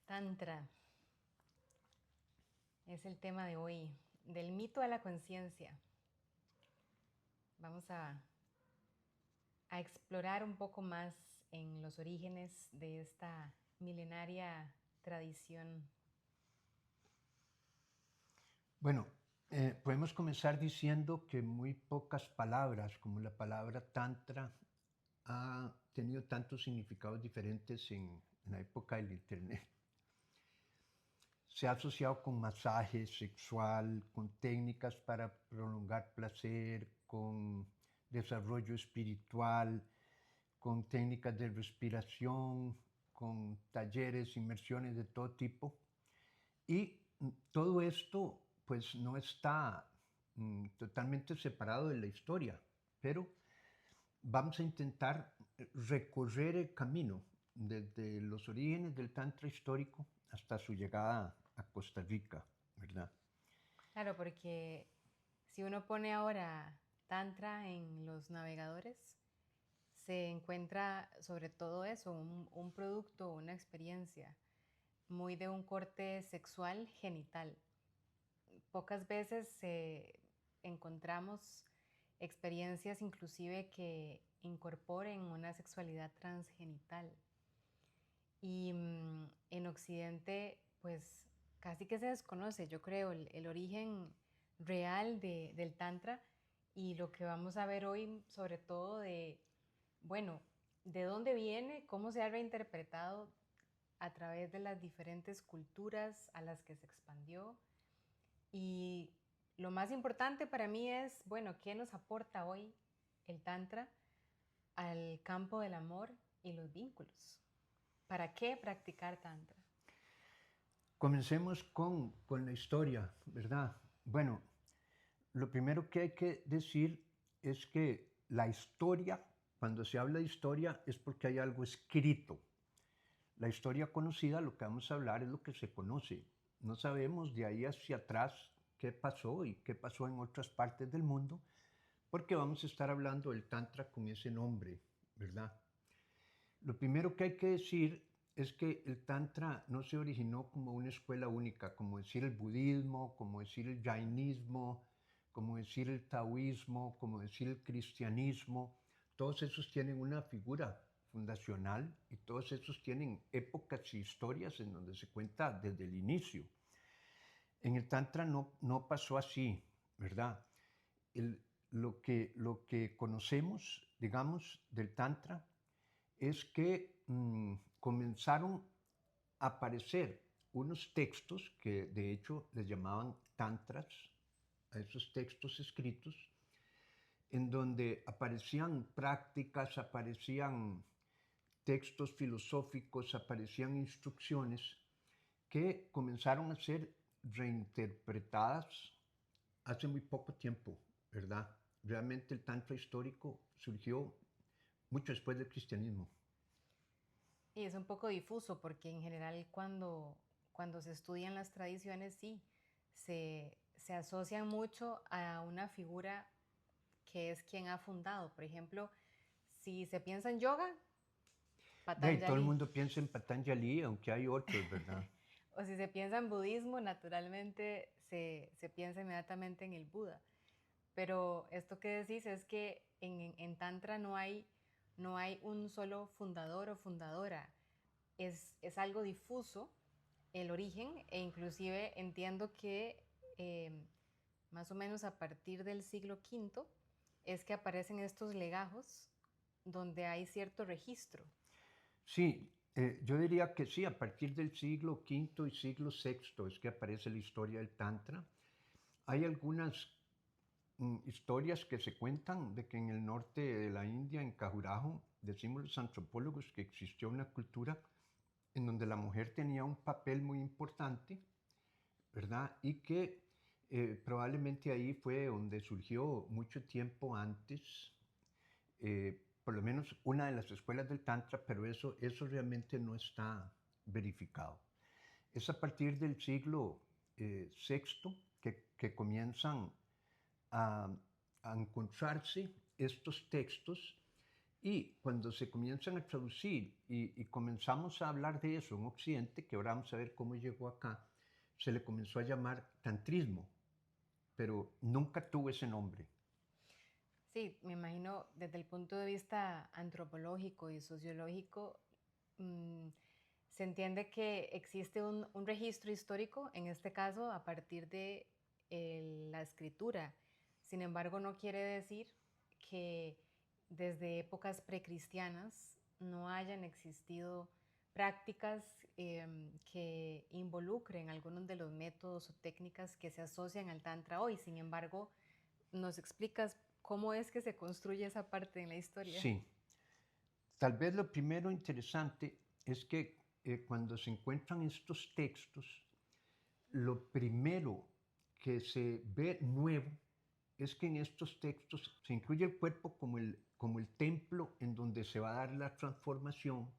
Tantra es el tema de hoy, del mito a la conciencia. Vamos a explorar un poco más en los orígenes de esta milenaria tradición. Bueno, podemos comenzar diciendo que muy pocas palabras, como la palabra tantra, ha tenido tantos significados diferentes en la época del Internet. Se ha asociado con masaje sexual, con técnicas para prolongar placer, con desarrollo espiritual, con técnicas de respiración, con talleres, inmersiones de todo tipo. Y todo esto pues no está totalmente separado de la historia, pero vamos a intentar recorrer el camino desde los orígenes del Tantra histórico hasta su llegada a Costa Rica, ¿verdad? Claro, porque si uno pone ahora Tantra en los navegadores, se encuentra sobre todo eso, un producto, una experiencia muy de un corte sexual genital. Pocas veces encontramos experiencias inclusive que incorporen una sexualidad transgenital. Y en Occidente, pues casi que se desconoce, yo creo, el origen real del Tantra y lo que vamos a ver hoy, sobre todo bueno, de dónde viene, cómo se ha reinterpretado a través de las diferentes culturas a las que se expandió. Y lo más importante para mí es, bueno, ¿qué nos aporta hoy el Tantra al campo del amor y los vínculos? ¿Para qué practicar Tantra? Comencemos con la historia, ¿verdad? Bueno, lo primero que hay que decir es que la historia, cuando se habla de historia, es porque hay algo escrito. La historia conocida, lo que vamos a hablar es lo que se conoce. No sabemos de ahí hacia atrás qué pasó y qué pasó en otras partes del mundo, porque vamos a estar hablando del Tantra con ese nombre, ¿verdad? Lo primero que hay que decir es que el Tantra no se originó como una escuela única, como decir el budismo, como decir el jainismo, como decir el taoísmo, como decir el cristianismo. Todos esos tienen una figura fundacional y todos esos tienen épocas y historias en donde se cuenta desde el inicio. En el Tantra no pasó así, ¿verdad? Lo que conocemos, digamos, del Tantra es que comenzaron a aparecer unos textos que de hecho les llamaban tantras, a esos textos escritos, en donde aparecían prácticas, aparecían textos filosóficos, aparecían instrucciones que comenzaron a ser reinterpretadas hace muy poco tiempo, ¿verdad? Realmente el Tantra histórico surgió mucho después del cristianismo. Y es un poco difuso porque en general cuando se estudian las tradiciones, sí, se asocian mucho a una figura que es quien ha fundado. Por ejemplo, si se piensa en yoga, De ahí todo el Patanjali. mundo piensa en Patanjali, aunque hay otros, ¿verdad? O si se piensa en budismo, naturalmente se piensa inmediatamente en el Buda. Pero esto que decís es que en Tantra no hay un solo fundador o fundadora. Es algo difuso el origen e inclusive entiendo que más o menos a partir del siglo V es que aparecen estos legajos donde hay cierto registro. Sí, yo diría que sí, a partir del siglo V y siglo VI es que aparece la historia del Tantra. Hay algunas historias que se cuentan de que en el norte de la India, en Khajuraho, decimos los antropólogos que existió una cultura en donde la mujer tenía un papel muy importante, ¿verdad? Y que probablemente ahí fue donde surgió mucho tiempo antes, por lo menos una de las escuelas del Tantra, pero eso realmente no está verificado. Es a partir del siglo VI que comienzan a, a encontrarse estos textos Y cuando se comienzan a traducir y comenzamos a hablar de eso en Occidente, que ahora vamos a ver cómo llegó acá, se le comenzó a llamar tantrismo, pero nunca tuvo ese nombre. Sí, me imagino desde el punto de vista antropológico y sociológico, mm, se entiende que existe un registro histórico, en este caso a partir de la escritura. Sin embargo, no quiere decir que desde épocas precristianas no hayan existido prácticas que involucren algunos de los métodos o técnicas que se asocian al Tantra hoy. Sin embargo, ¿nos explicas cómo es que se construye esa parte en la historia? Sí, tal vez lo primero interesante es que cuando se encuentran estos textos, lo primero que se ve nuevo es que en estos textos se incluye el cuerpo como el templo en donde se va a dar la transformación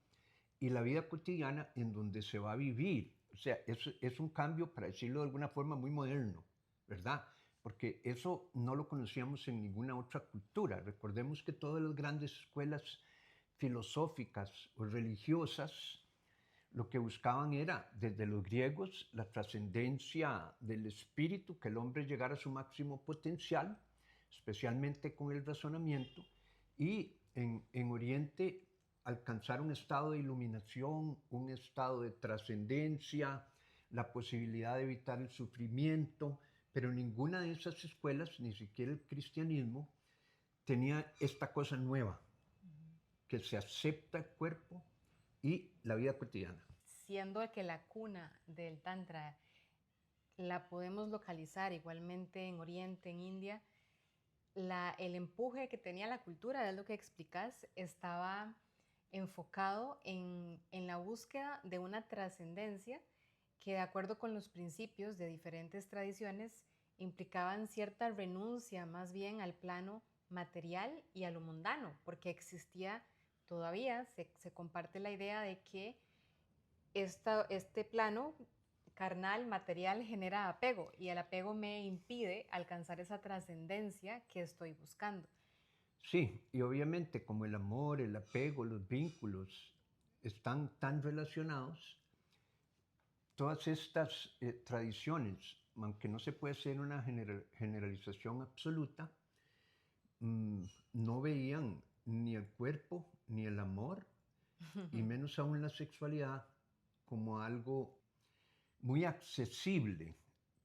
y la vida cotidiana en donde se va a vivir. O sea, es un cambio, para decirlo de alguna forma, muy moderno, ¿verdad? Porque eso no lo conocíamos en ninguna otra cultura. Recordemos que todas las grandes escuelas filosóficas o religiosas lo que buscaban era, desde los griegos, la trascendencia del espíritu, que el hombre llegara a su máximo potencial, especialmente con el razonamiento, y en Oriente alcanzar un estado de iluminación, un estado de trascendencia, la posibilidad de evitar el sufrimiento, pero ninguna de esas escuelas, ni siquiera el cristianismo, tenía esta cosa nueva, que se acepta el cuerpo y la vida cotidiana. Siendo que la cuna del Tantra la podemos localizar igualmente en Oriente, en India, el empuje que tenía la cultura, es lo que explicas, estaba enfocado en la búsqueda de una trascendencia que, de acuerdo con los principios de diferentes tradiciones, implicaban cierta renuncia más bien al plano material y a lo mundano, porque existía todavía, se comparte la idea de que este plano carnal, material, genera apego y el apego me impide alcanzar esa trascendencia que estoy buscando. Sí, y obviamente como el amor, el apego, los vínculos están tan relacionados, todas estas tradiciones, aunque no se puede hacer una generalización absoluta, mm, no veían ni el cuerpo, ni el amor, y menos aún la sexualidad como algo muy accesible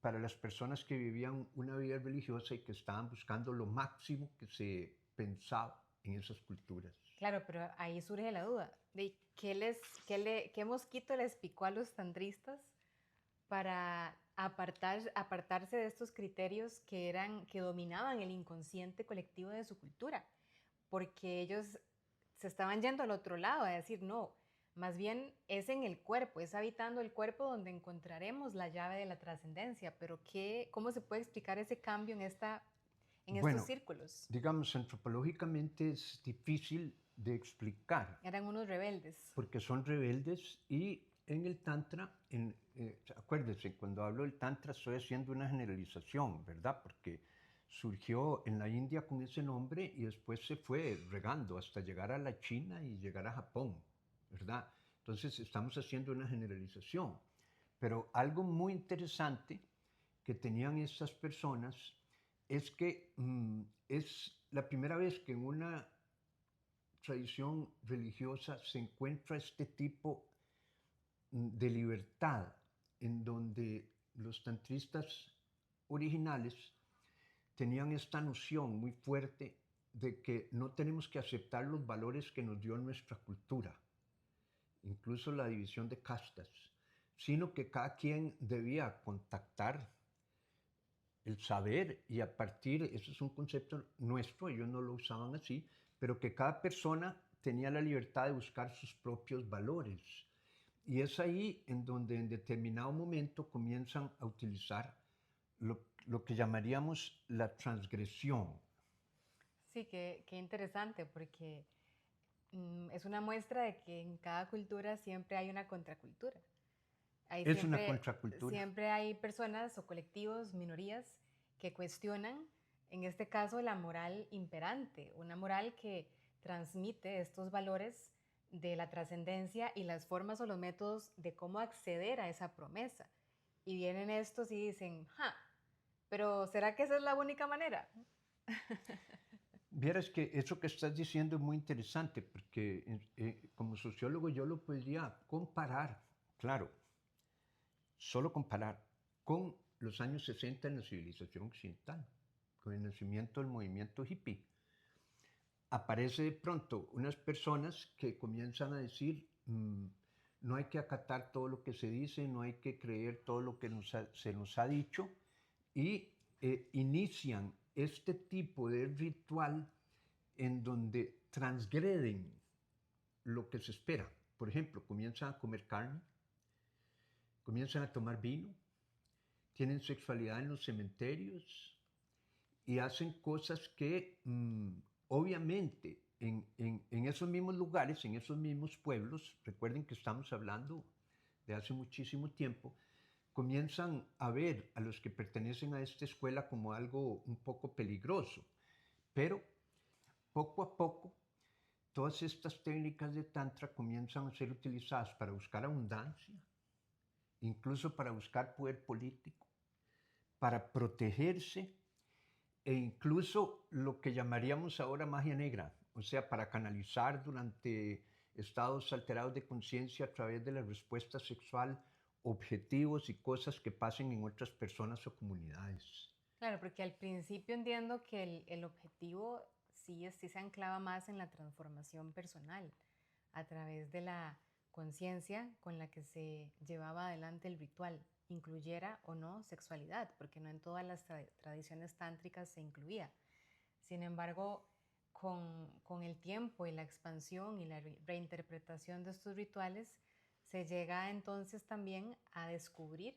para las personas que vivían una vida religiosa y que estaban buscando lo máximo que se pensaba en esas culturas. Claro, pero ahí surge la duda de qué mosquito les picó a los tantristas para apartarse de estos criterios que dominaban el inconsciente colectivo de su cultura, porque ellos se estaban yendo al otro lado, a decir, no, más bien es en el cuerpo, es habitando el cuerpo donde encontraremos la llave de la trascendencia, pero ¿cómo se puede explicar ese cambio en estos Bueno, círculos? digamos, antropológicamente es difícil de explicar Eran unos rebeldes. porque son rebeldes y en el Tantra, acuérdense, cuando hablo del Tantra estoy haciendo una generalización, ¿verdad? Porque surgió en la India con ese nombre y después se fue regando hasta llegar a la China y llegar a Japón, ¿verdad? Entonces estamos haciendo una generalización. Pero algo muy interesante que tenían estas personas es que es la primera vez que en una tradición religiosa se encuentra este tipo de libertad en donde los tantristas originales tenían esta noción muy fuerte de que no tenemos que aceptar los valores que nos dio nuestra cultura, incluso la división de castas, sino que cada quien debía contactar el saber y a partir, eso es un concepto nuestro, ellos no lo usaban así, pero que cada persona tenía la libertad de buscar sus propios valores. Y es ahí en donde en determinado momento comienzan a utilizar lo que llamaríamos la transgresión. Sí, qué interesante, porque es una muestra de que en cada cultura siempre hay una contracultura. Hay Es una siempre, contracultura. siempre hay personas o colectivos, minorías, que cuestionan, en este caso, la moral imperante, una moral que transmite estos valores de la trascendencia y las formas o los métodos de cómo acceder a esa promesa. Y vienen estos y dicen, pero ¿será que esa es la única manera? Vieras que eso que estás diciendo es muy interesante porque como sociólogo yo lo podría comparar, claro, solo comparar con los años 60 en la civilización occidental, con el nacimiento del movimiento hippie. Aparece de pronto unas personas que comienzan a decir, no hay que acatar todo lo que se dice, no hay que creer todo lo que se nos ha dicho, y inician este tipo de ritual en donde transgreden lo que se espera. Por ejemplo, comienzan a comer carne, comienzan a tomar vino, tienen sexualidad en los cementerios y hacen cosas que obviamente en esos mismos lugares, en esos mismos pueblos, recuerden que estamos hablando de hace muchísimo tiempo, comienzan a ver a los que pertenecen a esta escuela como algo un poco peligroso. Pero poco a poco, todas estas técnicas de Tantra comienzan a ser utilizadas para buscar abundancia, incluso para buscar poder político, para protegerse e incluso lo que llamaríamos ahora magia negra, o sea, para canalizar durante estados alterados de conciencia a través de la respuesta sexual objetivos y cosas que pasen en otras personas o comunidades. Claro, porque al principio entiendo que el objetivo sí se anclaba más en la transformación personal, a través de la conciencia con la que se llevaba adelante el ritual, incluyera o no sexualidad, porque no en todas las tradiciones tántricas se incluía. Sin embargo, con el tiempo y la expansión y la reinterpretación de estos rituales, se llega entonces también a descubrir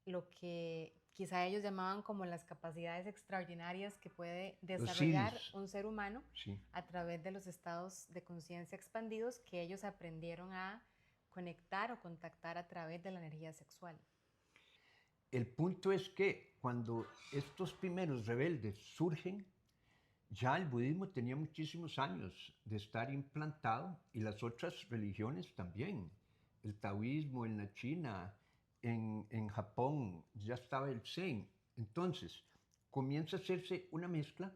lo que quizá ellos llamaban como las capacidades extraordinarias que puede desarrollar un ser humano a través de los estados de conciencia expandidos que ellos aprendieron a conectar o contactar a través de la energía sexual. El punto es que cuando estos primeros rebeldes surgen, ya el budismo tenía muchísimos años de estar implantado y las otras religiones también. El taoísmo en la China, en Japón ya estaba el Zen. Entonces comienza a hacerse una mezcla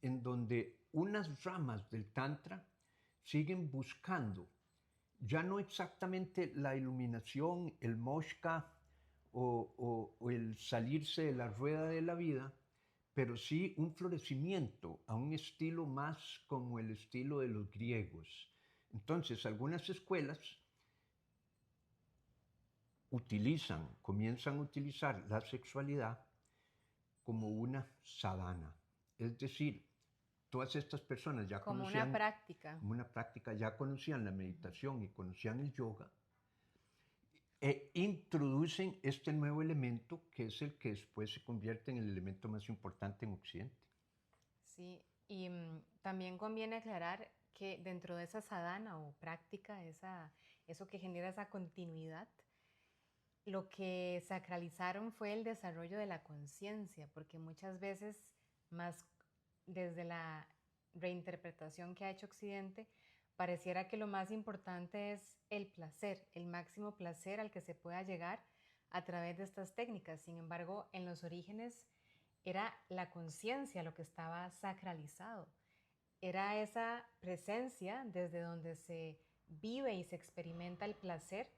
en donde unas ramas del Tantra siguen buscando ya no exactamente la iluminación, el moksha o el salirse de la rueda de la vida, pero sí un florecimiento a un estilo más como el estilo de los griegos. Entonces, algunas escuelas comienzan a utilizar la sexualidad como una sadhana. Es decir, todas estas personas ya como conocían... una práctica. Como una práctica, ya conocían la meditación y conocían el yoga, e introducen este nuevo elemento que es el que después se convierte en el elemento más importante en Occidente. Sí, y también conviene aclarar que dentro de esa sadhana o práctica, eso que genera esa continuidad, lo que sacralizaron fue el desarrollo de la conciencia, porque muchas veces, más desde la reinterpretación que ha hecho Occidente, pareciera que lo más importante es el placer, el máximo placer al que se pueda llegar a través de estas técnicas. Sin embargo, en los orígenes era la conciencia lo que estaba sacralizado. Era esa presencia desde donde se vive y se experimenta el placer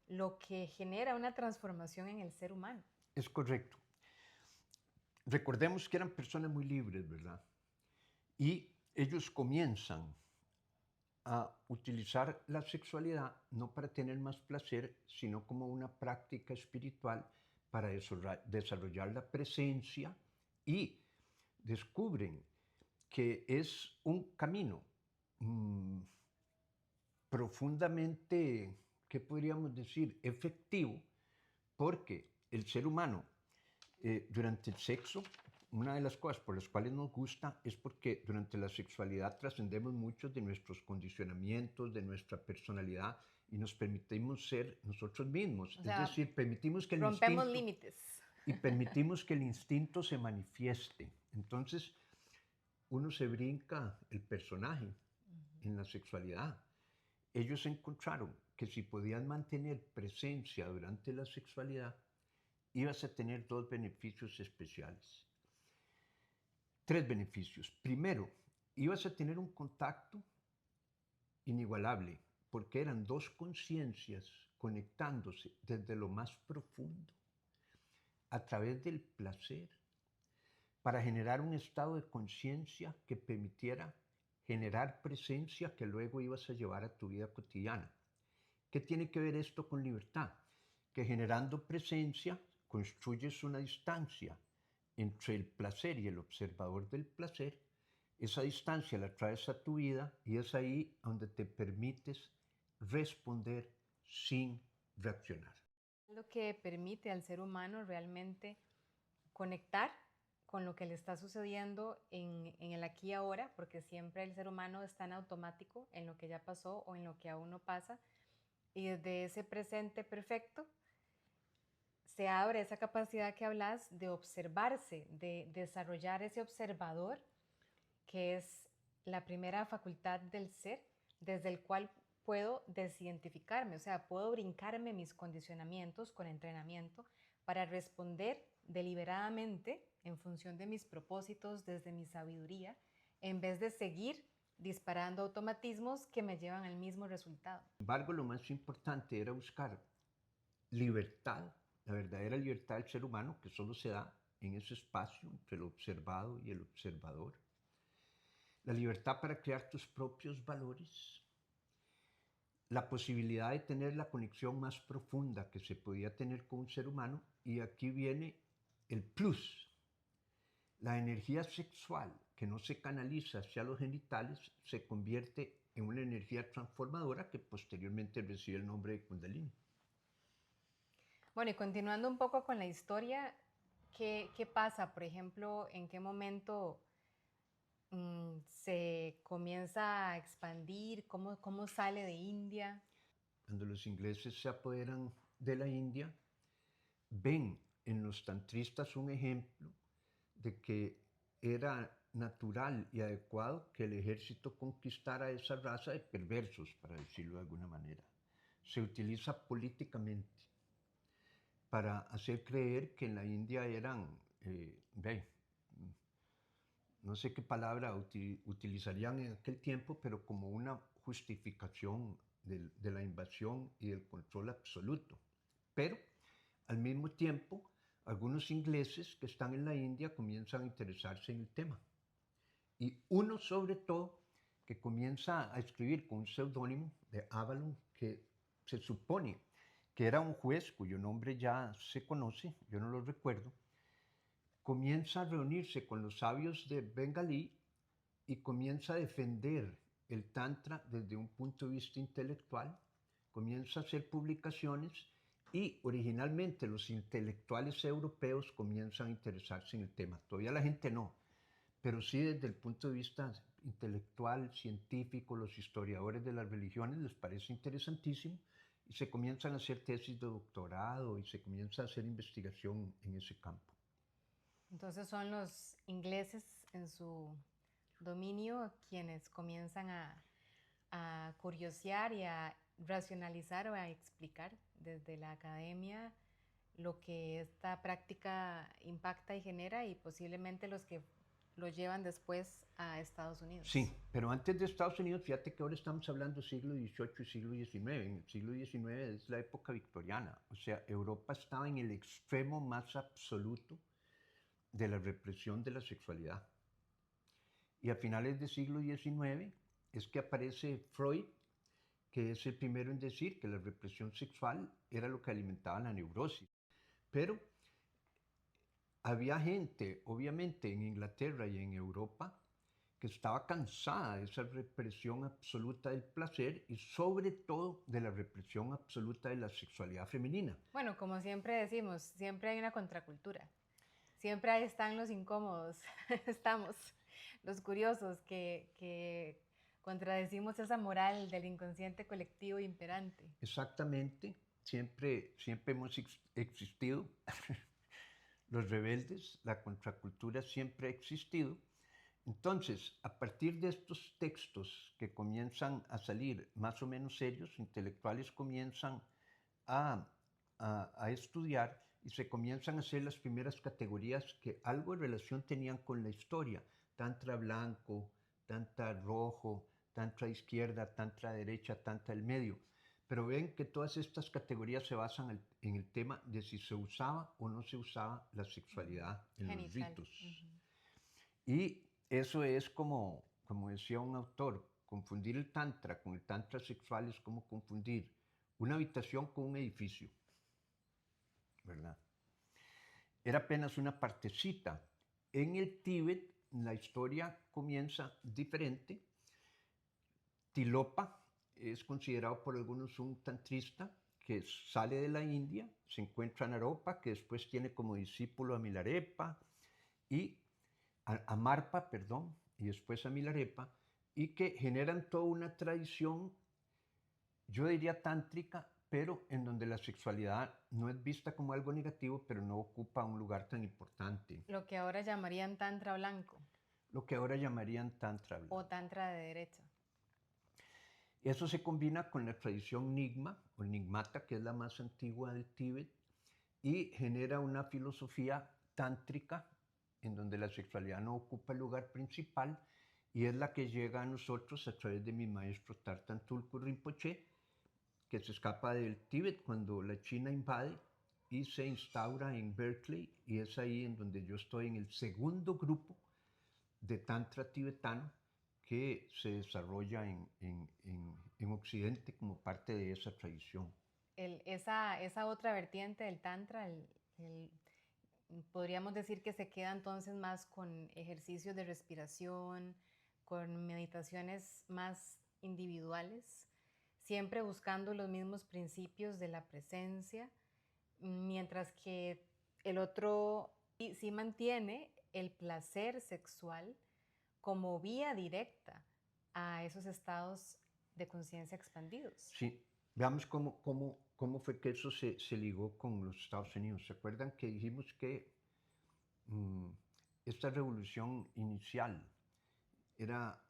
lo que genera una transformación en el ser humano. Es correcto. Recordemos que eran personas muy libres, ¿verdad? Y ellos comienzan a utilizar la sexualidad no para tener más placer, sino como una práctica espiritual para desarrollar la presencia, y descubren que es un camino profundamente, ¿qué podríamos decir?, efectivo, porque el ser humano durante el sexo, una de las cosas por las cuales nos gusta es porque durante la sexualidad trascendemos muchos de nuestros condicionamientos, de nuestra personalidad, y nos permitimos ser nosotros mismos. O sea, es decir, permitimos que el rompemos instinto... límites. Y permitimos que el instinto se manifieste. Entonces, uno se brinca el personaje en la sexualidad. Ellos encontraron que si podían mantener presencia durante la sexualidad, ibas a tener dos beneficios especiales. Tres beneficios. Primero, ibas a tener un contacto inigualable, porque eran dos conciencias conectándose desde lo más profundo, a través del placer, para generar un estado de conciencia que permitiera generar presencia que luego ibas a llevar a tu vida cotidiana. ¿Qué tiene que ver esto con libertad? Que generando presencia construyes una distancia entre el placer y el observador del placer. Esa distancia la traes a tu vida y es ahí donde te permites responder sin reaccionar. Lo que permite al ser humano realmente conectar con lo que le está sucediendo en el aquí y ahora, porque siempre el ser humano está en automático en lo que ya pasó o en lo que aún no pasa, y desde ese presente perfecto se abre esa capacidad que hablas de observarse, de desarrollar ese observador, que es la primera facultad del ser, desde el cual puedo desidentificarme, o sea, puedo brincarme mis condicionamientos con entrenamiento para responder deliberadamente en función de mis propósitos, desde mi sabiduría, en vez de seguir disparando automatismos que me llevan al mismo resultado. Sin embargo, lo más importante era buscar libertad, la verdadera libertad del ser humano, que solo se da en ese espacio entre el observado y el observador. La libertad para crear tus propios valores, la posibilidad de tener la conexión más profunda que se podía tener con un ser humano, y aquí viene el plus. La energía sexual que no se canaliza hacia los genitales se convierte en una energía transformadora que posteriormente recibe el nombre de Kundalini. Bueno, y continuando un poco con la historia, ¿qué pasa? Por ejemplo, ¿en qué momento se comienza a expandir? ¿Cómo sale de India? Cuando los ingleses se apoderan de la India, ven en los tantristas un ejemplo de que era natural y adecuado que el ejército conquistara esa raza de perversos, para decirlo de alguna manera. Se utiliza políticamente para hacer creer que en la India eran, no sé qué palabra utilizarían en aquel tiempo, pero como una justificación de la invasión y del control absoluto. Pero al mismo tiempo, algunos ingleses que están en la India comienzan a interesarse en el tema. Y uno sobre todo que comienza a escribir con un seudónimo de Avalon, que se supone que era un juez cuyo nombre ya se conoce, yo no lo recuerdo, comienza a reunirse con los sabios de Bengalí y comienza a defender el Tantra desde un punto de vista intelectual, comienza a hacer publicaciones y originalmente los intelectuales europeos comienzan a interesarse en el tema. Todavía la gente no, pero sí desde el punto de vista intelectual, científico, los historiadores de las religiones les parece interesantísimo y se comienzan a hacer tesis de doctorado y se comienza a hacer investigación en ese campo. Entonces son los ingleses en su dominio quienes comienzan a curiosear y a racionalizar o a explicar desde la academia lo que esta práctica impacta y genera, y posiblemente los que lo llevan después a Estados Unidos. Sí, pero antes de Estados Unidos, fíjate que ahora estamos hablando siglo XVIII y siglo XIX. En el siglo XIX es la época victoriana, o sea, Europa estaba en el extremo más absoluto de la represión de la sexualidad. Y a finales del siglo XIX es que aparece Freud, que es el primero en decir que la represión sexual era lo que alimentaba la neurosis. Pero había gente, obviamente, en Inglaterra y en Europa, que estaba cansada de esa represión absoluta del placer y sobre todo de la represión absoluta de la sexualidad femenina. Bueno, como siempre decimos, siempre hay una contracultura. Siempre ahí están los incómodos, estamos los curiosos que contradecimos esa moral del inconsciente colectivo imperante. Exactamente, siempre hemos existido. Los rebeldes, la contracultura siempre ha existido. Entonces, a partir de estos textos que comienzan a salir más o menos serios, intelectuales comienzan a, a estudiar y se comienzan a hacer las primeras categorías que algo de relación tenían con la historia. Tantra blanco, tantra rojo, tantra izquierda, tantra derecha, tantra del medio. Pero ven que todas estas categorías se basan en el tema de si se usaba o no se usaba la sexualidad en los Genital. ritos. Y eso es como decía un autor, confundir el tantra con el tantra sexual es como confundir una habitación con un edificio, ¿verdad? Era apenas una partecita. En el Tíbet la historia comienza diferente. Tilopa es considerado por algunos un tantrista que sale de la India, se encuentra en Naropa, que después tiene como discípulo a Milarepa y a Marpa, perdón, y después a Milarepa, y que generan toda una tradición, yo diría tántrica, pero en donde la sexualidad no es vista como algo negativo, pero no ocupa un lugar tan importante. Lo que ahora llamarían tantra blanco Lo que ahora llamarían tantra blanco. o tantra de derecha. Eso se combina con la tradición Nyingma o Nigmata, que es la más antigua del Tíbet, y genera una filosofía tántrica en donde la sexualidad no ocupa el lugar principal y es la que llega a nosotros a través de mi maestro Tartan Tulku Rinpoche, que se escapa del Tíbet cuando la China invade y se instaura en Berkeley, y es ahí en donde yo estoy en el segundo grupo de Tantra tibetano que se desarrolla en Occidente como parte de esa tradición. Esa otra vertiente del tantra, podríamos decir que se queda entonces más con ejercicios de respiración, con meditaciones más individuales, siempre buscando los mismos principios de la presencia, mientras que el otro sí mantiene el placer sexual como vía directa a esos estados de conciencia expandidos. Sí, veamos cómo fue que eso se ligó con los Estados Unidos. ¿Se acuerdan que dijimos que esta revolución inicial era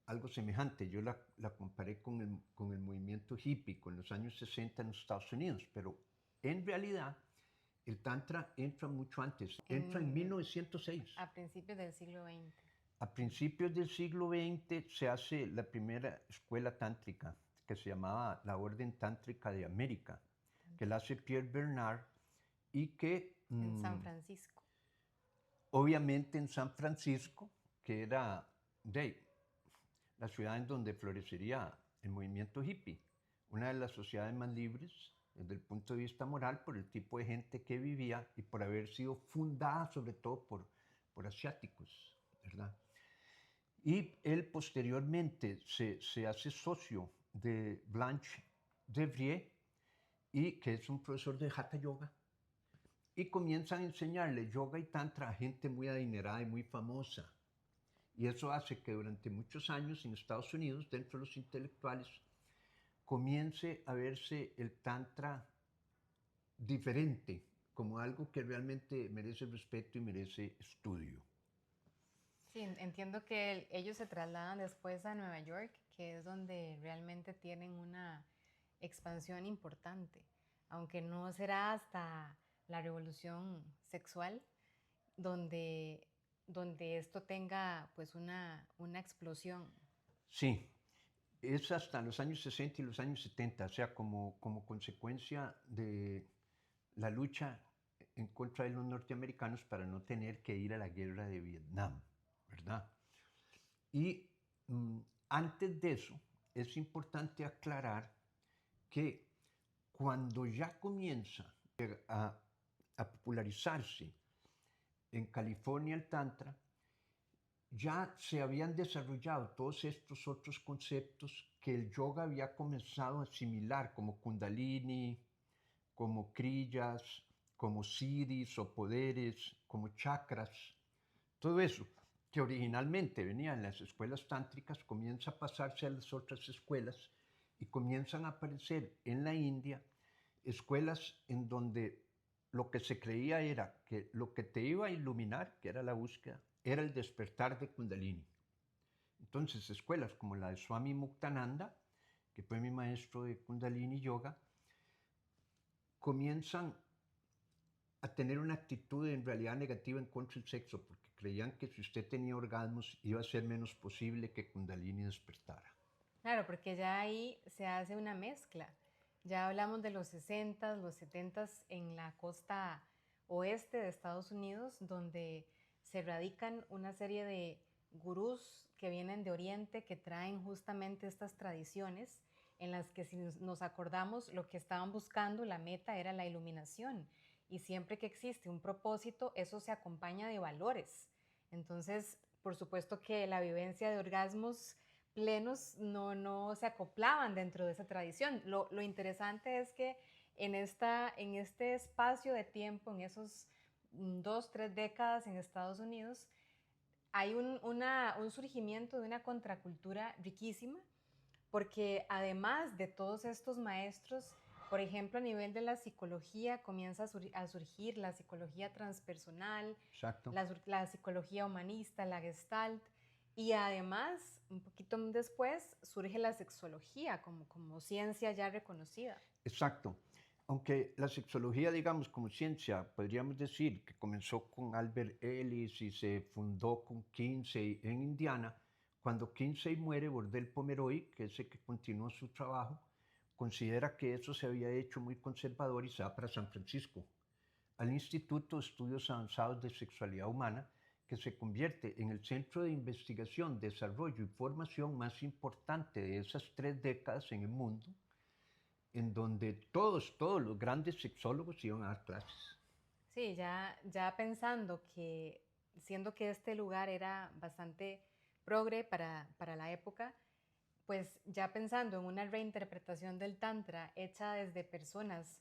algo semejante? Yo la comparé con el movimiento hippie con los años 60 en los Estados Unidos, pero en realidad el Tantra entra mucho antes, entra en 1906. A principios del siglo XX. A principios del siglo XX se hace la primera escuela tántrica que se llamaba la Orden Tántrica de América, que la hace Pierre Bernard y que... en San Francisco. Obviamente en San Francisco, que era la ciudad en donde florecería el movimiento hippie, una de las sociedades más libres desde el punto de vista moral por el tipo de gente que vivía y por haber sido fundada sobre todo por asiáticos, ¿verdad? Y él posteriormente se hace socio de Blanche Devrier, y que es un profesor de Hatha Yoga, y comienzan a enseñarle yoga y tantra a gente muy adinerada y muy famosa. Y eso hace que durante muchos años en Estados Unidos, dentro de los intelectuales, comience a verse el tantra diferente, como algo que realmente merece respeto y merece estudio. Sí, entiendo que ellos se trasladan después a Nueva York, que es donde realmente tienen una expansión importante, aunque no será hasta la revolución sexual donde esto tenga pues una explosión. Sí, es hasta los años 60 y los años 70, o sea, como consecuencia de la lucha en contra de los norteamericanos para no tener que ir a la guerra de Vietnam, ¿verdad? Y antes de eso, es importante aclarar que cuando ya comienza a popularizarse en California el Tantra, ya se habían desarrollado todos estos otros conceptos que el yoga había comenzado a asimilar, como Kundalini, como kriyas, como siddhis o poderes, como chakras. Todo eso que originalmente venía en las escuelas tántricas comienza a pasarse a las otras escuelas y comienzan a aparecer en la India escuelas en donde lo que se creía era que lo que te iba a iluminar, que era la búsqueda, era el despertar de Kundalini. Entonces, escuelas como la de Swami Muktananda, que fue mi maestro de Kundalini Yoga, comienzan a tener una actitud en realidad negativa en contra del sexo, porque creían que si usted tenía orgasmos iba a ser menos posible que Kundalini despertara. Claro, porque ya ahí se hace una mezcla. Ya hablamos de los 60, los 70 en la costa oeste de Estados Unidos, donde se radican una serie de gurús que vienen de Oriente, que traen justamente estas tradiciones en las que, si nos acordamos, lo que estaban buscando, la meta era la iluminación. Y siempre que existe un propósito, eso se acompaña de valores. Entonces, por supuesto que la vivencia de orgasmos plenos no se acoplaban dentro de esa tradición. Lo interesante es que en este espacio de tiempo, en esos 2, 3 décadas en Estados Unidos, hay un surgimiento de una contracultura riquísima, porque además de todos estos maestros, por ejemplo, a nivel de la psicología comienza a surgir la psicología transpersonal, Exacto. la psicología humanista, la Gestalt, y además, un poquito después, surge la sexología como ciencia ya reconocida. Exacto. Aunque la sexología, digamos, como ciencia, podríamos decir que comenzó con Albert Ellis y se fundó con Kinsey en Indiana, cuando Kinsey muere, Bordel Pomeroy, que es el que continuó su trabajo, considera que eso se había hecho muy conservador y se va para San Francisco, al Instituto de Estudios Avanzados de Sexualidad Humana, que se convierte en el centro de investigación, desarrollo y formación más importante de esas 3 décadas en el mundo, en donde todos los grandes sexólogos iban a dar clases. Sí, ya pensando que, siendo que este lugar era bastante progre para la época, pues ya pensando en una reinterpretación del Tantra hecha desde personas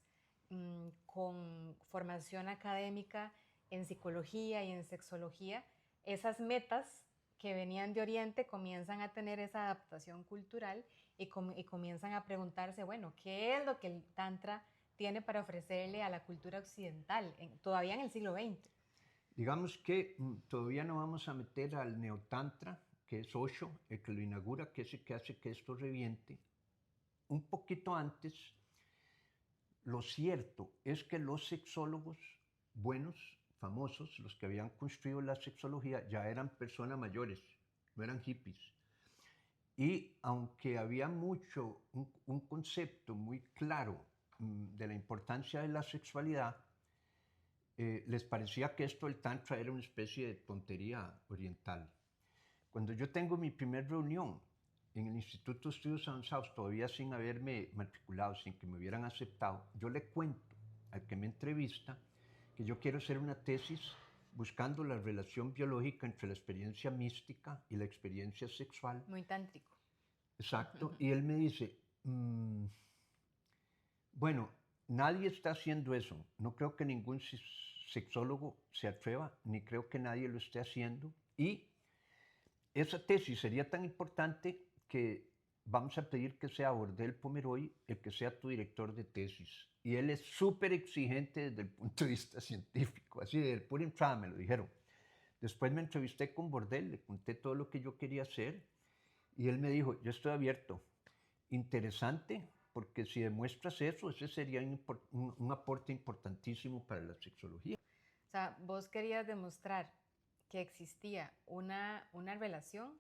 con formación académica en psicología y en sexología, esas metas que venían de Oriente comienzan a tener esa adaptación cultural y comienzan a preguntarse, bueno, ¿qué es lo que el Tantra tiene para ofrecerle a la cultura occidental, todavía en el siglo XX? Digamos que todavía no vamos a meter al Neotantra, que es Osho, el que lo inaugura, que es el que hace que esto reviente. Un poquito antes, lo cierto es que los sexólogos buenos, famosos, los que habían construido la sexología, ya eran personas mayores, no eran hippies. Y aunque había un concepto muy claro de la importancia de la sexualidad, les parecía que esto del Tantra era una especie de tontería oriental. Cuando yo tengo mi primera reunión en el Instituto de Estudios Avanzados, todavía sin haberme matriculado, sin que me hubieran aceptado, yo le cuento al que me entrevista que yo quiero hacer una tesis buscando la relación biológica entre la experiencia mística y la experiencia sexual. Muy tántrico. Exacto. Y él me dice, bueno, nadie está haciendo eso. No creo que ningún sexólogo se atreva, ni creo que nadie lo esté haciendo. Y esa tesis sería tan importante que vamos a pedir que sea Bordel Pomeroy el que sea tu director de tesis. Y él es súper exigente desde el punto de vista científico, así de pura entrada me lo dijeron. Después me entrevisté con Bordel, le conté todo lo que yo quería hacer y él me dijo, yo estoy abierto. Interesante, porque si demuestras eso, ese sería un aporte importantísimo para la sexología. O sea, vos querías demostrar que existía una relación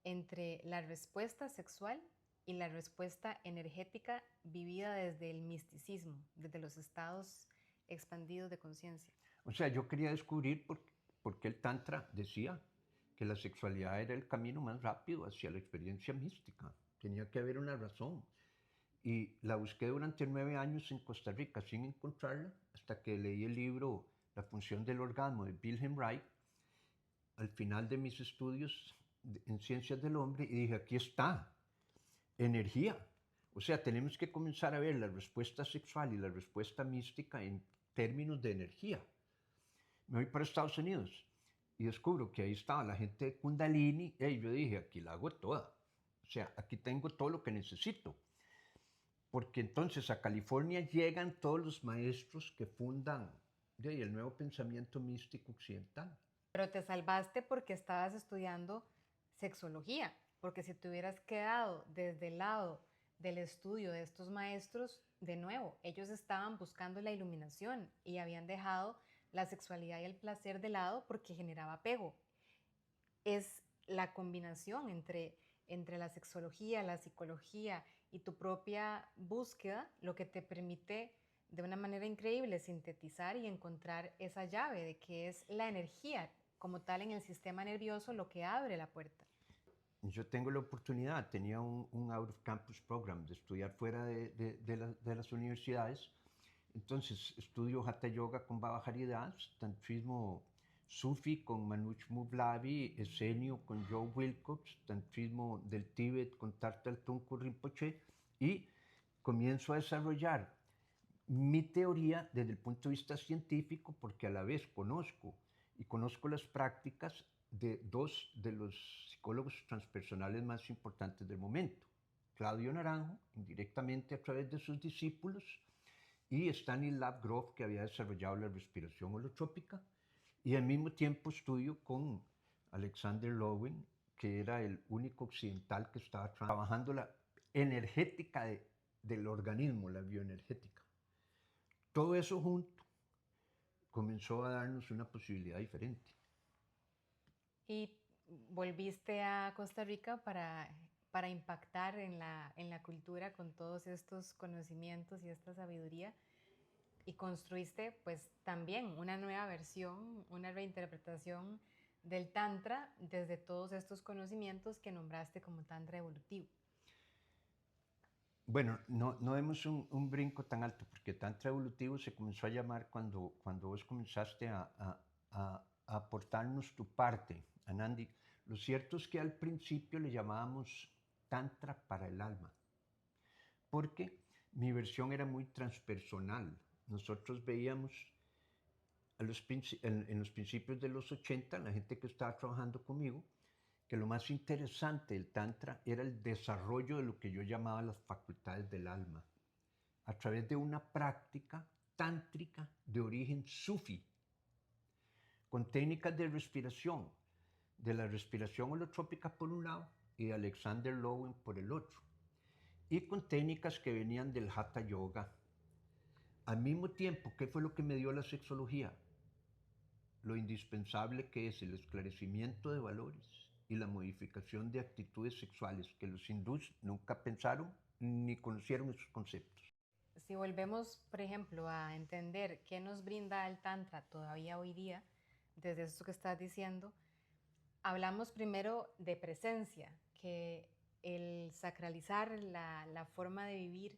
entre la respuesta sexual y la respuesta energética vivida desde el misticismo, desde los estados expandidos de conciencia. O sea, yo quería descubrir por qué el Tantra decía que la sexualidad era el camino más rápido hacia la experiencia mística. Tenía que haber una razón. Y la busqué durante 9 años en Costa Rica sin encontrarla, hasta que leí el libro La función del orgasmo de Wilhelm Reich, al final de mis estudios en Ciencias del Hombre, y dije, aquí está, energía. O sea, tenemos que comenzar a ver la respuesta sexual y la respuesta mística en términos de energía. Me voy para Estados Unidos y descubro que ahí estaba la gente de Kundalini, y yo dije, aquí la hago toda. O sea, aquí tengo todo lo que necesito. Porque entonces a California llegan todos los maestros que fundan y el nuevo pensamiento místico occidental. Pero te salvaste porque estabas estudiando sexología, porque si te hubieras quedado desde el lado del estudio de estos maestros, de nuevo, ellos estaban buscando la iluminación y habían dejado la sexualidad y el placer de lado porque generaba apego. Es la combinación entre la sexología, la psicología y tu propia búsqueda lo que te permite de una manera increíble sintetizar y encontrar esa llave de que es la energía como tal en el sistema nervioso lo que abre la puerta. Yo tengo la oportunidad, tenía un out of campus program de estudiar fuera de las universidades. Entonces estudio Hatha Yoga con Baba Haridas, tantrismo Sufi con Manoj Muvlavi, Esenio con Joe Wilcox, tantrismo del Tíbet con Tartal Tunku Rinpoche, y comienzo a desarrollar mi teoría desde el punto de vista científico, porque a la vez conozco las prácticas de dos de los psicólogos transpersonales más importantes del momento. Claudio Naranjo, indirectamente a través de sus discípulos, y Stanislav Grof, que había desarrollado la respiración holotrópica, y al mismo tiempo estudio con Alexander Lowen, que era el único occidental que estaba trabajando la energética del organismo, la bioenergética. Todo eso junto comenzó a darnos una posibilidad diferente. Y volviste a Costa Rica para impactar en la cultura con todos estos conocimientos y esta sabiduría y construiste pues también una nueva versión, una reinterpretación del Tantra desde todos estos conocimientos que nombraste como Tantra evolutivo. Bueno, no demos un brinco tan alto, porque Tantra evolutivo se comenzó a llamar cuando vos comenzaste a aportarnos tu parte, Anandi. Lo cierto es que al principio le llamábamos Tantra para el alma, porque mi versión era muy transpersonal. Nosotros veíamos en los principios de los 80, la gente que estaba trabajando conmigo, que lo más interesante del Tantra era el desarrollo de lo que yo llamaba las facultades del alma, a través de una práctica tántrica de origen sufi, con técnicas de respiración, de la respiración holotrópica por un lado y de Alexander Lowen por el otro, y con técnicas que venían del Hatha Yoga. Al mismo tiempo, ¿qué fue lo que me dio la sexología? Lo indispensable que es el esclarecimiento de valores y la modificación de actitudes sexuales que los hindúes nunca pensaron ni conocieron esos conceptos. Si volvemos, por ejemplo, a entender qué nos brinda el Tantra todavía hoy día, desde esto que estás diciendo, hablamos primero de presencia, que el sacralizar la forma de vivir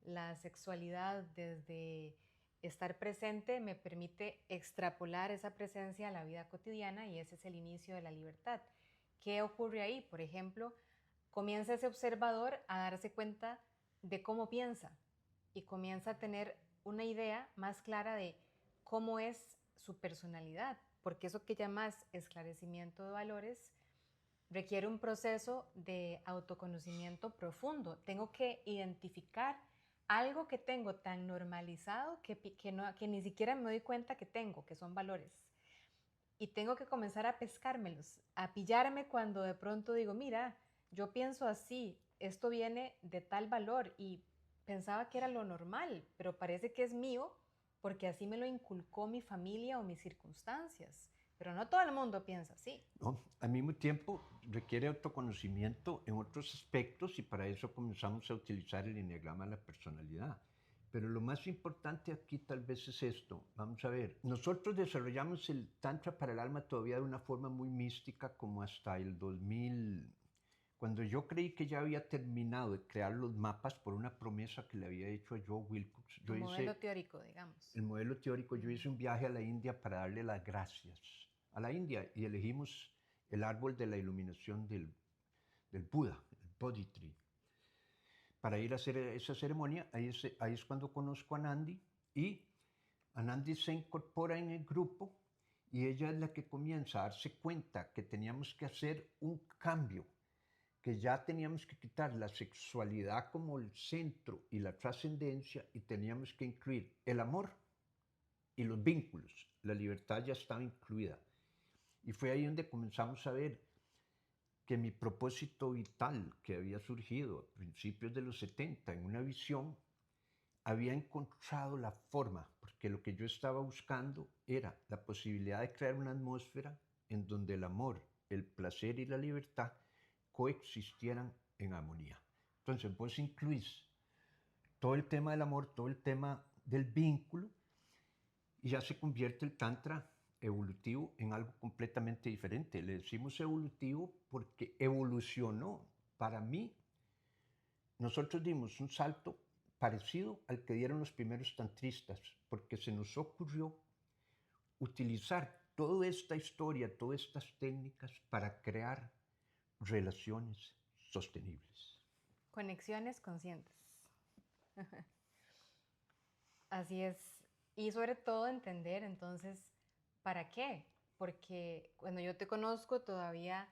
la sexualidad desde estar presente me permite extrapolar esa presencia a la vida cotidiana y ese es el inicio de la libertad. ¿Qué ocurre ahí? Por ejemplo, comienza ese observador a darse cuenta de cómo piensa y comienza a tener una idea más clara de cómo es su personalidad, porque eso que llamas esclarecimiento de valores requiere un proceso de autoconocimiento profundo. Tengo que identificar algo que tengo tan normalizado que ni siquiera me doy cuenta que tengo, que son valores. Y tengo que comenzar a pescármelos, a pillarme cuando de pronto digo, mira, yo pienso así, esto viene de tal valor y pensaba que era lo normal, pero parece que es mío porque así me lo inculcó mi familia o mis circunstancias. Pero no todo el mundo piensa así. ¿No? Al mismo tiempo, requiere autoconocimiento en otros aspectos y para eso comenzamos a utilizar el enneagrama de la personalidad. Pero lo más importante aquí tal vez es esto. Vamos a ver, nosotros desarrollamos el Tantra para el alma todavía de una forma muy mística como hasta el 2000, cuando yo creí que ya había terminado de crear los mapas por una promesa que le había hecho a Joe Wilcox. Yo modelo teórico, digamos. El modelo teórico, yo hice un viaje a la India para darle las gracias a la India y elegimos el árbol de la iluminación del Buda, el Bodhi Tree. Para ir a hacer esa ceremonia, ahí es cuando conozco a Nandi y Anandi se incorpora en el grupo y ella es la que comienza a darse cuenta que teníamos que hacer un cambio, que ya teníamos que quitar la sexualidad como el centro y la trascendencia y teníamos que incluir el amor y los vínculos. La libertad ya estaba incluida. Y fue ahí donde comenzamos a ver que mi propósito vital, que había surgido a principios de los 70 en una visión, había encontrado la forma, porque lo que yo estaba buscando era la posibilidad de crear una atmósfera en donde el amor, el placer y la libertad coexistieran en armonía. Entonces vos incluís todo el tema del amor, todo el tema del vínculo, y ya se convierte el Tantra evolutivo en algo completamente diferente. Le decimos evolutivo porque evolucionó. Para mí, nosotros dimos un salto parecido al que dieron los primeros tantristas, porque se nos ocurrió utilizar toda esta historia, todas estas técnicas para crear relaciones sostenibles. Conexiones conscientes. Así es. Y sobre todo entender entonces, ¿para qué? Porque cuando yo te conozco todavía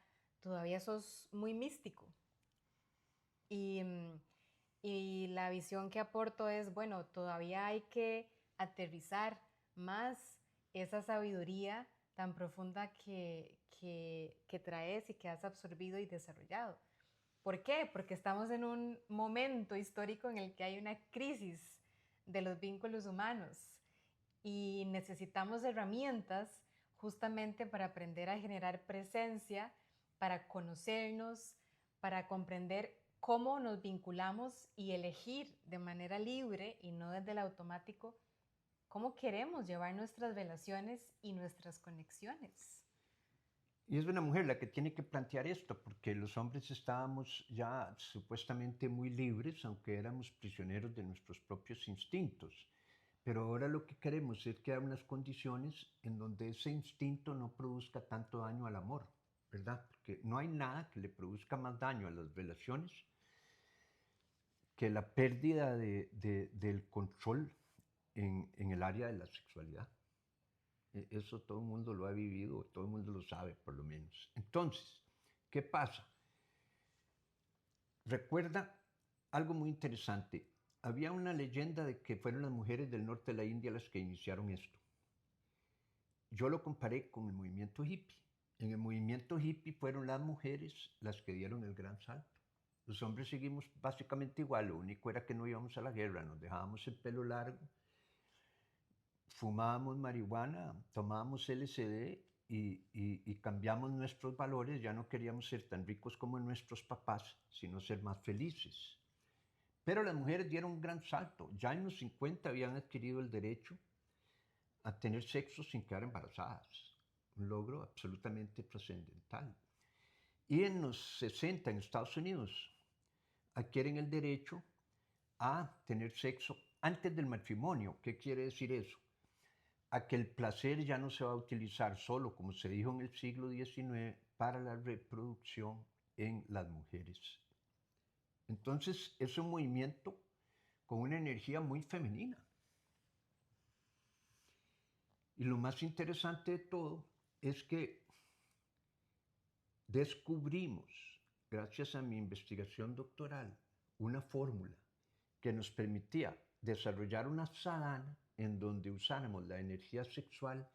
sos muy místico. Y, y la visión que aporto es, bueno, todavía hay que aterrizar más esa sabiduría tan profunda que traes y que has absorbido y desarrollado. ¿Por qué? Porque estamos en un momento histórico en el que hay una crisis de los vínculos humanos y necesitamos herramientas justamente para aprender a generar presencia, para conocernos, para comprender cómo nos vinculamos y elegir de manera libre y no desde el automático cómo queremos llevar nuestras relaciones y nuestras conexiones. Y es una mujer la que tiene que plantear esto, porque los hombres estábamos ya supuestamente muy libres, aunque éramos prisioneros de nuestros propios instintos. Pero ahora lo que queremos es crear unas condiciones en donde ese instinto no produzca tanto daño al amor, ¿verdad? Porque no hay nada que le produzca más daño a las relaciones que la pérdida del control en el área de la sexualidad. Eso todo el mundo lo ha vivido, todo el mundo lo sabe por lo menos. Entonces, ¿qué pasa? Recuerda algo muy interesante. Había una leyenda de que fueron las mujeres del norte de la India las que iniciaron esto. Yo lo comparé con el movimiento hippie. En el movimiento hippie fueron las mujeres las que dieron el gran salto. Los hombres seguimos básicamente igual, lo único era que no íbamos a la guerra, nos dejábamos el pelo largo, fumábamos marihuana, tomábamos LSD y cambiamos nuestros valores, ya no queríamos ser tan ricos como nuestros papás, sino ser más felices. Pero las mujeres dieron un gran salto, ya en los 50 habían adquirido el derecho a tener sexo sin quedar embarazadas, un logro absolutamente trascendental. Y en los 60 en Estados Unidos adquieren el derecho a tener sexo antes del matrimonio. ¿Qué quiere decir eso? A que el placer ya no se va a utilizar solo, como se dijo en el siglo XIX, para la reproducción en las mujeres. Entonces es un movimiento con una energía muy femenina. Y lo más interesante de todo es que descubrimos, gracias a mi investigación doctoral, una fórmula que nos permitía desarrollar una sadhana en donde usáramos la energía sexual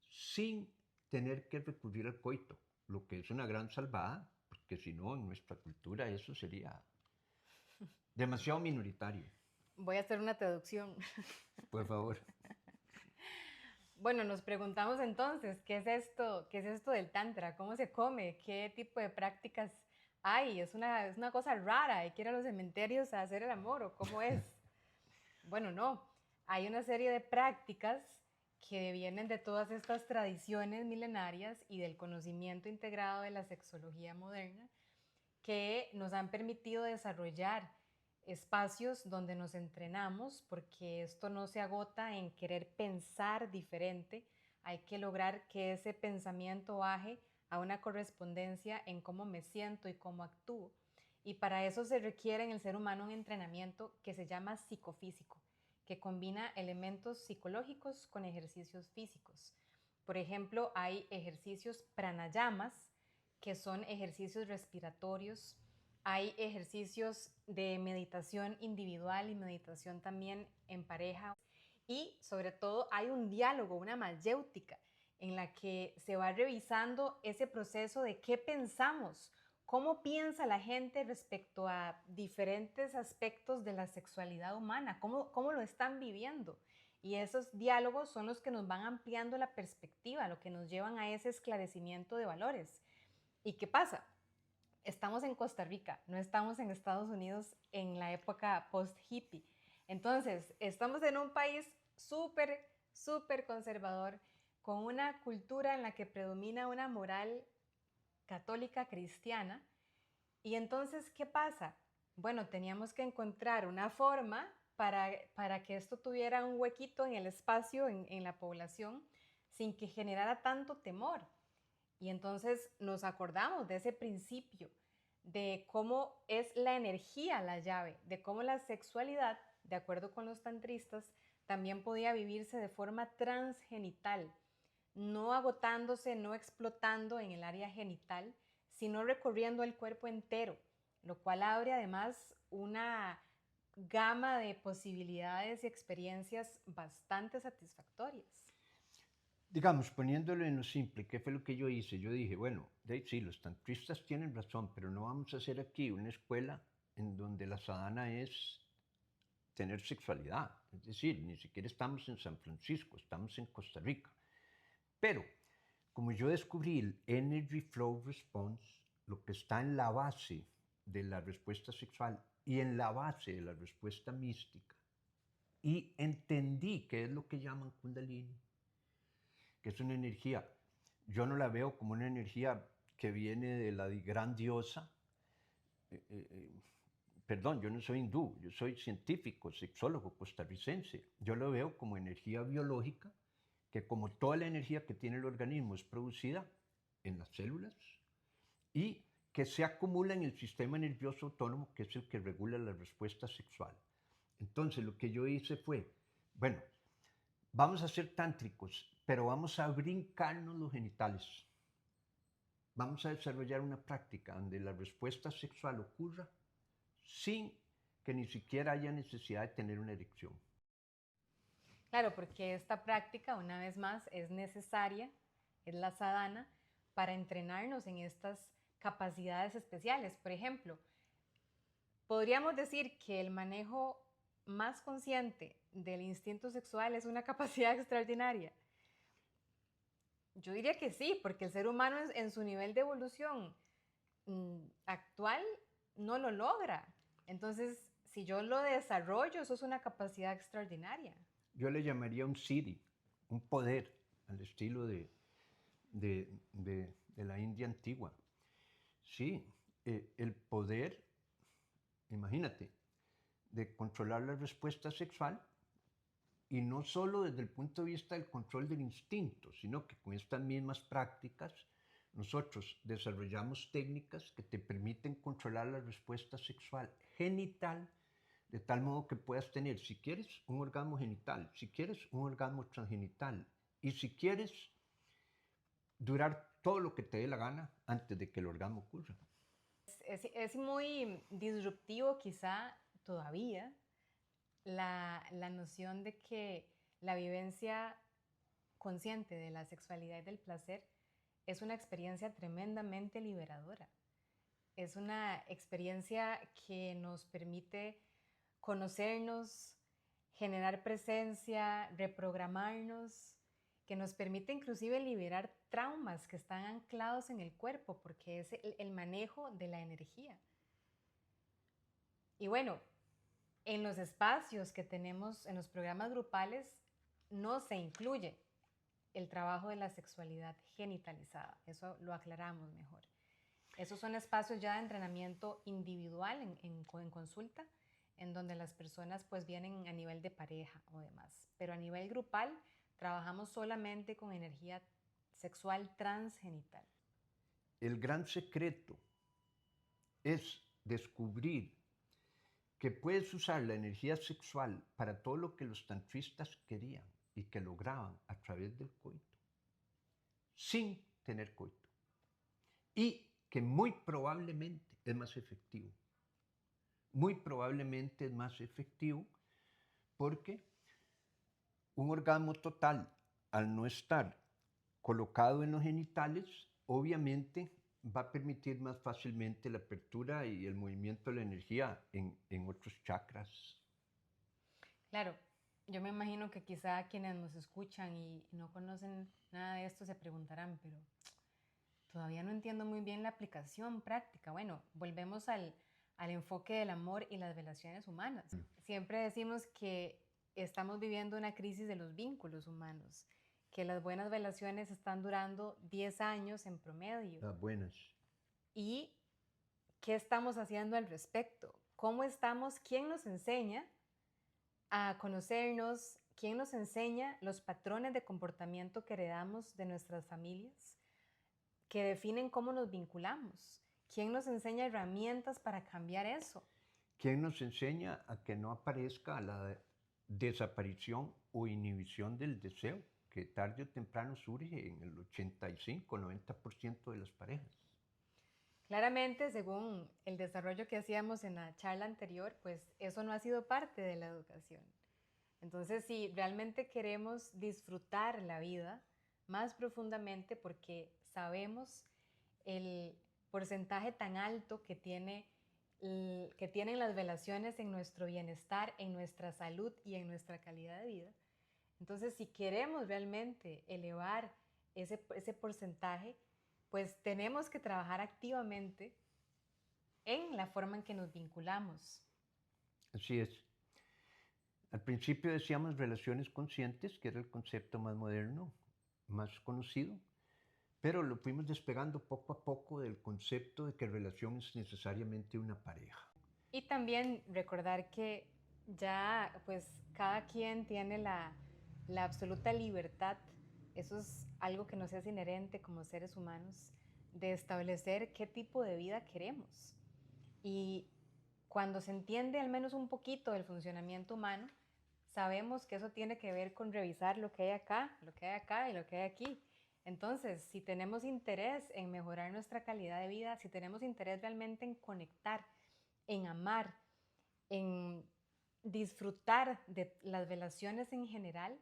sin tener que recurrir al coito, lo que es una gran salvada, porque si no, en nuestra cultura eso sería demasiado minoritario. Voy a hacer una traducción. Por favor. Bueno, nos preguntamos entonces, ¿qué es esto? ¿Qué es esto del Tantra? ¿Cómo se come? ¿Qué tipo de prácticas hay? ¿Es una cosa rara? ¿Hay que ir a los cementerios a hacer el amor? ¿O cómo es? Bueno, no. Hay una serie de prácticas que vienen de todas estas tradiciones milenarias y del conocimiento integrado de la sexología moderna que nos han permitido desarrollar espacios donde nos entrenamos, porque esto no se agota en querer pensar diferente, hay que lograr que ese pensamiento baje a una correspondencia en cómo me siento y cómo actúo. Y para eso se requiere en el ser humano un entrenamiento que se llama psicofísico, que combina elementos psicológicos con ejercicios físicos. Por ejemplo, hay ejercicios pranayamas, que son ejercicios respiratorios. Hay ejercicios de meditación individual y meditación también en pareja. Y sobre todo hay un diálogo, una mayéutica, en la que se va revisando ese proceso de qué pensamos, cómo piensa la gente respecto a diferentes aspectos de la sexualidad humana, cómo lo están viviendo. Y esos diálogos son los que nos van ampliando la perspectiva, lo que nos llevan a ese esclarecimiento de valores. ¿Y qué pasa? Estamos en Costa Rica, no estamos en Estados Unidos en la época post-hippie. Entonces, estamos en un país súper, súper conservador, con una cultura en la que predomina una moral católica cristiana. Y entonces, ¿qué pasa? Bueno, teníamos que encontrar una forma para que esto tuviera un huequito en el espacio, en la población, sin que generara tanto temor. Y entonces nos acordamos de ese principio, de cómo es la energía la llave, de cómo la sexualidad, de acuerdo con los tantristas, también podía vivirse de forma transgenital, no agotándose, no explotando en el área genital, sino recorriendo el cuerpo entero, lo cual abre además una gama de posibilidades y experiencias bastante satisfactorias. Digamos, poniéndolo en lo simple, ¿qué fue lo que yo hice? Yo dije, bueno, sí, los tantristas tienen razón, pero no vamos a hacer aquí una escuela en donde la sadhana es tener sexualidad. Es decir, ni siquiera estamos en San Francisco, estamos en Costa Rica. Pero, como yo descubrí el Energy Flow Response, lo que está en la base de la respuesta sexual y en la base de la respuesta mística, y entendí qué es lo que llaman Kundalini, que es una energía, yo no la veo como una energía que viene de la gran diosa. Perdón, yo no soy hindú, yo soy científico, sexólogo costarricense. Yo lo veo como energía biológica, que como toda la energía que tiene el organismo es producida en las células y que se acumula en el sistema nervioso autónomo, que es el que regula la respuesta sexual. Entonces lo que yo hice fue, bueno, vamos a ser tántricos, pero vamos a brincarnos los genitales. Vamos a desarrollar una práctica donde la respuesta sexual ocurra sin que ni siquiera haya necesidad de tener una erección. Claro, porque esta práctica, una vez más, es necesaria, es la sadhana, para entrenarnos en estas capacidades especiales. Por ejemplo, podríamos decir que el manejo más consciente del instinto sexual es una capacidad extraordinaria. Yo diría que sí, porque el ser humano en su nivel de evolución actual no lo logra. Entonces, si yo lo desarrollo, eso es una capacidad extraordinaria. Yo le llamaría un siddhi, un poder, al estilo de la India antigua. Sí, el poder, imagínate, de controlar la respuesta sexual, y no solo desde el punto de vista del control del instinto, sino que con estas mismas prácticas nosotros desarrollamos técnicas que te permiten controlar la respuesta sexual genital, de tal modo que puedas tener, si quieres, un orgasmo genital, si quieres, un orgasmo transgenital, y si quieres, durar todo lo que te dé la gana antes de que el orgasmo ocurra. Es muy disruptivo quizá todavía la noción de que la vivencia consciente de la sexualidad y del placer es una experiencia tremendamente liberadora. Es una experiencia que nos permite conocernos, generar presencia, reprogramarnos, que nos permite inclusive liberar traumas que están anclados en el cuerpo, porque es el manejo de la energía. Y bueno, en los espacios que tenemos, en los programas grupales, no se incluye el trabajo de la sexualidad genitalizada. Eso lo aclaramos mejor. Esos son espacios ya de entrenamiento individual en consulta, en donde las personas pues vienen a nivel de pareja o demás. Pero a nivel grupal trabajamos solamente con energía sexual transgenital. El gran secreto es descubrir que puedes usar la energía sexual para todo lo que los tantristas querían y que lograban a través del coito, sin tener coito. Y que muy probablemente es más efectivo. Muy probablemente es más efectivo porque un orgasmo total, al no estar colocado en los genitales, obviamente va a permitir más fácilmente la apertura y el movimiento de la energía en otros chakras. Claro, yo me imagino que quizá quienes nos escuchan y no conocen nada de esto se preguntarán, pero todavía no entiendo muy bien la aplicación práctica. Bueno, volvemos al enfoque del amor y las relaciones humanas. Siempre decimos que estamos viviendo una crisis de los vínculos humanos, que las buenas relaciones están durando 10 años en promedio. Las buenas. ¿Y qué estamos haciendo al respecto? ¿Cómo estamos? ¿Quién nos enseña a conocernos? ¿Quién nos enseña los patrones de comportamiento que heredamos de nuestras familias, que definen cómo nos vinculamos? ¿Quién nos enseña herramientas para cambiar eso? ¿Quién nos enseña a que no aparezca la desaparición o inhibición del deseo, que tarde o temprano surge en el 85-90% de las parejas? Claramente, según el desarrollo que hacíamos en la charla anterior, pues eso no ha sido parte de la educación. Entonces, si realmente queremos disfrutar la vida más profundamente, porque sabemos el porcentaje tan alto que tienen las relaciones en nuestro bienestar, en nuestra salud y en nuestra calidad de vida, entonces si queremos realmente elevar ese porcentaje, pues tenemos que trabajar activamente en la forma en que nos vinculamos. Así es. Al principio decíamos relaciones conscientes, que era el concepto más moderno, más conocido, pero lo fuimos despegando poco a poco del concepto de que relación es necesariamente una pareja. Y también recordar que ya pues cada quien tiene la absoluta libertad, eso es algo que nos es inherente como seres humanos, de establecer qué tipo de vida queremos. Y cuando se entiende al menos un poquito del funcionamiento humano, sabemos que eso tiene que ver con revisar lo que hay acá, lo que hay acá y lo que hay aquí. Entonces, si tenemos interés en mejorar nuestra calidad de vida, si tenemos interés realmente en conectar, en amar, en disfrutar de las relaciones en general,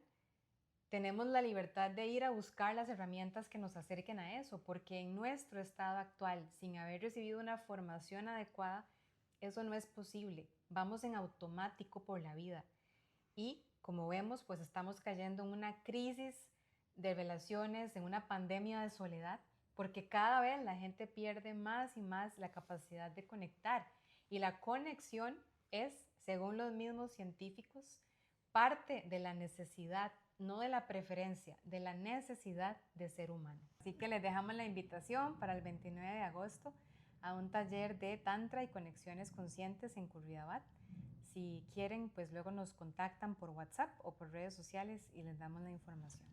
tenemos la libertad de ir a buscar las herramientas que nos acerquen a eso, porque en nuestro estado actual, sin haber recibido una formación adecuada, eso no es posible. Vamos en automático por la vida. Y como vemos, pues estamos cayendo en una crisis de relaciones, en una pandemia de soledad, porque cada vez la gente pierde más y más la capacidad de conectar. Y la conexión es, según los mismos científicos, parte de la necesidad, no de la preferencia, de la necesidad de ser humano. Así que les dejamos la invitación para el 29 de agosto a un taller de Tantra y Conexiones Conscientes en Curridabat. Si quieren, pues luego nos contactan por WhatsApp o por redes sociales y les damos la información.